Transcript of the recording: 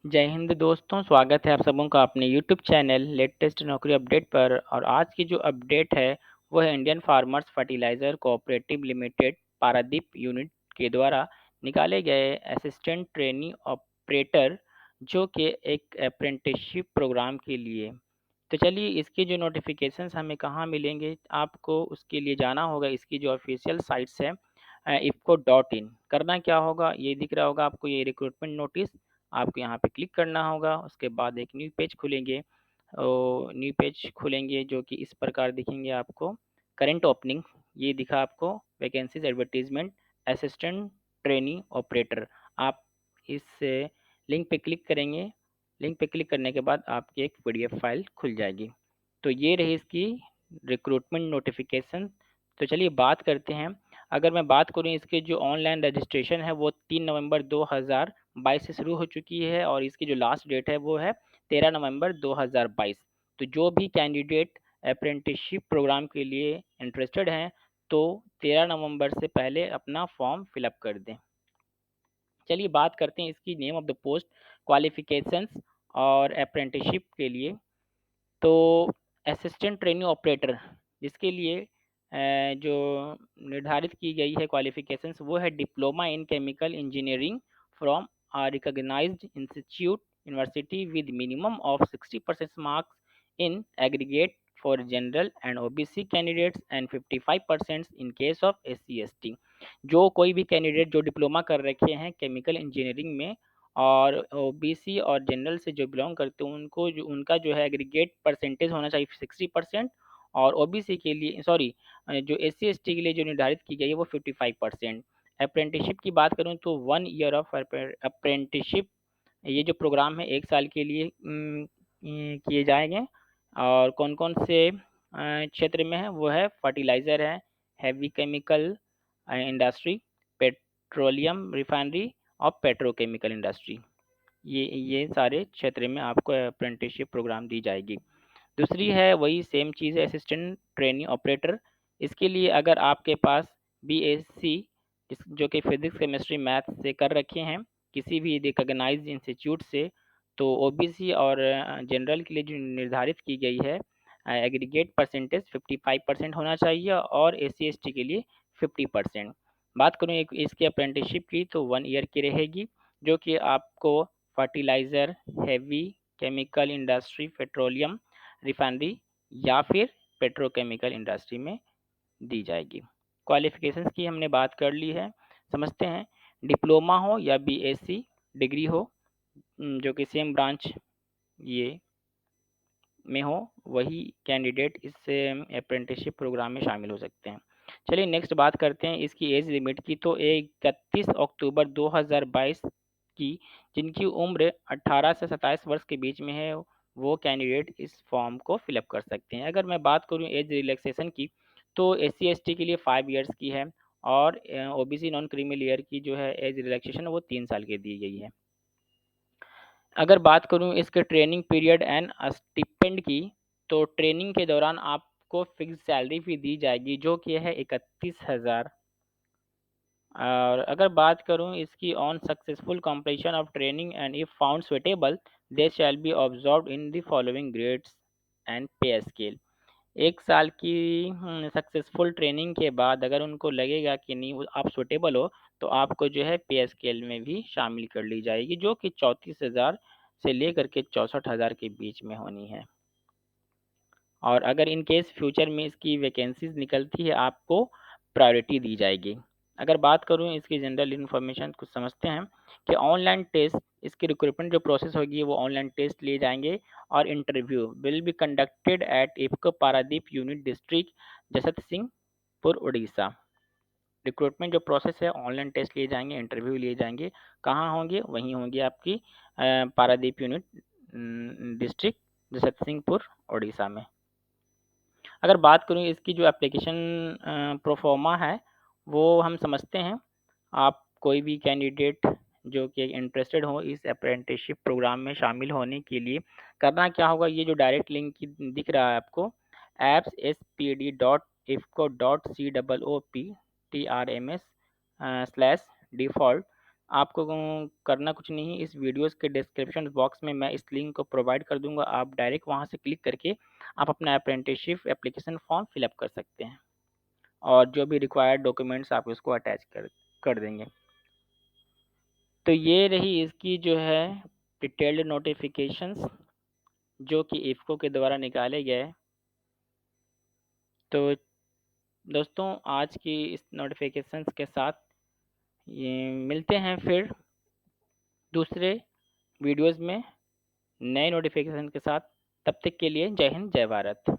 जय हिंद दोस्तों, स्वागत है आप सबों का अपने यूट्यूब चैनल लेटेस्ट नौकरी अपडेट पर। और आज की जो अपडेट है वो है Indian farmers fertiliser cooperative limited Paradip unit के द्वारा निकाले गए असिस्टेंट ट्रेनी ऑपरेटर जो कि एक अप्रेंटिसशिप प्रोग्राम के लिए। तो चलिए इसके जो नोटिफिकेशंस हमें कहाँ मिलेंगे, आपको उसके लिए जाना होगा इसकी जो ऑफिशियल साइट्स है ifco.in। करना क्या होगा, ये दिख रहा होगा आपको, ये रिक्रूटमेंट नोटिस। आपको यहाँ पे क्लिक करना होगा, उसके बाद एक न्यू पेज खुलेंगे और न्यू पेज खुलेंगे जो कि इस प्रकार दिखेंगे आपको। करंट ओपनिंग ये दिखा आपको, vacancies advertisement assistant trainee operator. आप इस लिंक पे क्लिक करेंगे, लिंक पे क्लिक करने के बाद आपकी एक पीडीएफ फाइल खुल जाएगी। तो ये रही इसकी रिक्रूटमेंट नोटिफिकेशन। तो चलिए बात करते हैं। अगर मैं बात करूं, इसके जो ऑनलाइन रजिस्ट्रेशन है वो 3 नवंबर 2022 से शुरू हो चुकी है और इसकी जो लास्ट डेट है वो है 13 नवंबर 2022। तो जो भी कैंडिडेट अप्रेंटिसशिप प्रोग्राम के लिए इंटरेस्टेड हैं तो 13 नवंबर से पहले अपना फॉर्म फिलअप कर दें। चलिए बात करते हैं इसकी name of the post, qualifications और अप्रेंटिसशिप के लिए। तो असिस्टेंट ट्रेनिंग ऑपरेटर जिसके लिए जो निर्धारित की गई है क्वालिफिकेशंस वो है diploma in chemical engineering from a recognised institute university with minimum of 60% marks in aggregate for general and OBC candidates and 55% in case of SC ST। जो कोई भी कैंडिडेट जो डिप्लोमा कर रखे हैं केमिकल इंजीनियरिंग में और ओबीसी और जनरल से जो बिलोंग करते हैं उनको जो उनका जो है एग्रीगेट परसेंटेज होना चाहिए 60%। और ओबीसी के लिए सॉरी, जो SC ST के लिए जो निर्धारित की गई है वो 55%। अप्रेंटिसशिप की बात करूँ तो 1 ईयर ऑफ अप्रेंटिसशिप, ये जो प्रोग्राम है 1 साल के लिए किए जाएंगे। और कौन कौन से क्षेत्र में है वो है फर्टिलाइज़र है, heavy chemical industry, petroleum refinery और पेट्रोकेमिकल इंडस्ट्री। ये सारे क्षेत्र में आपको अप्रेंटिसशिप प्रोग्राम दी जाएगी। दूसरी है वही सेम चीज़ है, असिस्टेंट ट्रेनिंग ऑपरेटर। इसके लिए अगर आपके पास BSc जो कि फिजिक्स केमिस्ट्री मैथ से कर रखे हैं किसी भी रिकॉग्नाइज्ड इंस्टीट्यूट से, तो ओबीसी और जनरल के लिए जो निर्धारित की गई है एग्रीगेट परसेंटेज 55% होना चाहिए और SC ST के लिए 50%। बात करूँ एक इसके अप्रेंटिसशिप की तो 1 ईयर की रहेगी, जो कि आपको fertiliser, heavy chemical industry, petroleum refinery या फिर पेट्रोकेमिकल इंडस्ट्री में दी जाएगी। क्वालिफिकेशंस की हमने बात कर ली है, समझते हैं। डिप्लोमा हो या BSc डिग्री हो, जो कि सेम ब्रांच ये में हो, वही कैंडिडेट इस अप्रेंटिसशिप प्रोग्राम में शामिल हो सकते हैं। चलिए नेक्स्ट बात करते हैं इसकी एज लिमिट की। तो 31 अक्टूबर 2022 की जिनकी उम्र 18 से 27 वर्ष के बीच में है वो कैंडिडेट इस फॉर्म को फिलअप कर सकते हैं। अगर मैं बात करूं एज रिलैक्सेशन की तो SC ST के लिए 5 ईयर्स की है और ओबीसी नॉन क्रीमी लेयर की जो है एज रिलैक्सेशन वो 3 साल की दी गई है। अगर बात करूँ इसके ट्रेनिंग पीरियड एंड स्टिपेंड की, तो ट्रेनिंग के दौरान आपको फिक्स सैलरी भी दी जाएगी जो कि है 31,000। और अगर बात करूँ इसकी on successful completion of training and if found suitable they shall be observe in the following grades and पे स्केल। 1 साल की सक्सेसफुल ट्रेनिंग के बाद अगर उनको लगेगा कि नहीं आप सुटेबल हो तो आपको जो है पे स्केल में भी शामिल कर ली जाएगी जो कि 34,000 से लेकर के 64,000 के बीच में होनी है। और अगर इन केस फ्यूचर में इसकी वैकेंसीज निकलती है आपको प्रायोरिटी दी जाएगी। अगर बात करूँ इसकी जनरल इन्फॉर्मेशन कुछ समझते हैं कि ऑनलाइन टेस्ट, इसकी रिक्रूटमेंट जो प्रोसेस होगी वो ऑनलाइन टेस्ट लिए जाएंगे और interview will be conducted at IFFCO Paradip unit district Jagatsinghpur Orissa. Recruitment जो प्रोसेस है ऑनलाइन टेस्ट लिए जाएंगे, इंटरव्यू लिए जाएंगे। कहाँ होंगे, वहीं होंगे आपकी Paradip unit district Jagatsinghpur Orissa में। अगर बात करूँ इसकी जो एप्लीकेशन प्रोफोमा है वो हम समझते हैं। आप कोई भी कैंडिडेट जो कि इंटरेस्टेड हो इस अप्रेंटिसशिप प्रोग्राम में शामिल होने के लिए करना क्या होगा, ये जो डायरेक्ट लिंक दिख रहा है आपको appspd.ifco.coop/trms/default, आपको करना कुछ नहीं है, इस वीडियोज़ के डिस्क्रिप्शन बॉक्स में मैं इस लिंक को प्रोवाइड कर दूँगा। आप डायरेक्ट वहाँ से क्लिक करके आप अपना apprenticeship application form fill up कर सकते हैं और जो भी रिक्वायर्ड डॉक्यूमेंट्स आप उसको अटैच कर देंगे। तो ये रही इसकी जो है डिटेल्ड नोटिफिकेशंस जो कि इफ़को के द्वारा निकाले गए। तो दोस्तों आज की इस नोटिफिकेशंस के साथ ये मिलते हैं फिर दूसरे वीडियोज़ में नए नोटिफिकेशन के साथ। तब तक के लिए जय हिंद, जय भारत।